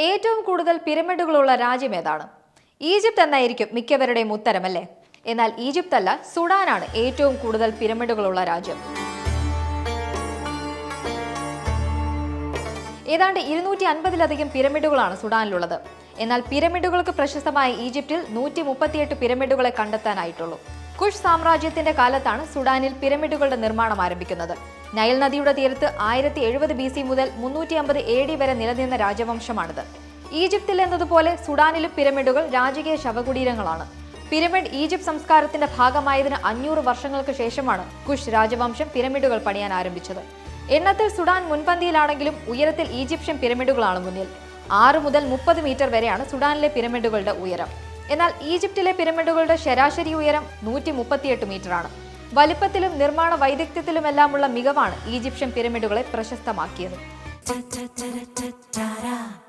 ഏറ്റവും കൂടുതൽ പിരമിഡുകളുള്ള രാജ്യം ഏതാണ്? ഈജിപ്ത് എന്നായിരിക്കും മിക്കവരുടെയും ഉത്തരമല്ലേ? എന്നാൽ ഈജിപ്ത് അല്ല, സുഡാനാണ് ഏറ്റവും കൂടുതൽ പിരമിഡുകളുള്ള രാജ്യം. ഏതാണ്ട് 250-ലധികം പിരമിഡുകളാണ് സുഡാനിലുള്ളത്. എന്നാൽ പിരമിഡുകൾക്ക് പ്രശസ്തമായ ഈജിപ്തിൽ 138 പിരമിഡുകളെ കണ്ടെത്താനായിട്ടുള്ളൂ. കുഷ് സാമ്രാജ്യത്തിന്റെ കാലത്താണ് സുഡാനിൽ പിരമിഡുകളുടെ നിർമ്മാണം ആരംഭിക്കുന്നത്. നൈൽ നദിയുടെ തീരത്ത് 1070 BC മുതൽ 350 AD വരെ നിലനിന്ന രാജവംശമാണിത്. ഈജിപ്തിൽ എന്നതുപോലെ സുഡാനിലും പിരമിഡുകൾ രാജകീയ ശവകുടീരങ്ങളാണ്. പിരമിഡ് ഈജിപ്ത് സംസ്കാരത്തിന്റെ ഭാഗമായതിന് 500 വർഷങ്ങൾക്ക് ശേഷമാണ് കുഷ് രാജവംശം പിരമിഡുകൾ പണിയാൻ ആരംഭിച്ചത്. എണ്ണത്തിൽ സുഡാൻ മുൻപന്തിയിലാണെങ്കിലും ഉയരത്തിൽ ഈജിപ്ഷ്യൻ പിരമിഡുകളാണ് മുന്നിൽ. 6 മുതൽ 30 മീറ്റർ വരെയാണ് സുഡാനിലെ പിരമിഡുകളുടെ ഉയരം. എന്നാൽ ഈജിപ്തിലെ പിരമിഡുകളുടെ ശരാശരി ഉയരം 138 മീറ്ററാണ്. വലിപ്പത്തിലും നിർമ്മാണ വൈദഗ്ധ്യത്തിലുമെല്ലാമുള്ള മികവാണ് ഈജിപ്ഷ്യൻ പിരമിഡുകളെ പ്രശസ്തമാക്കിയത്.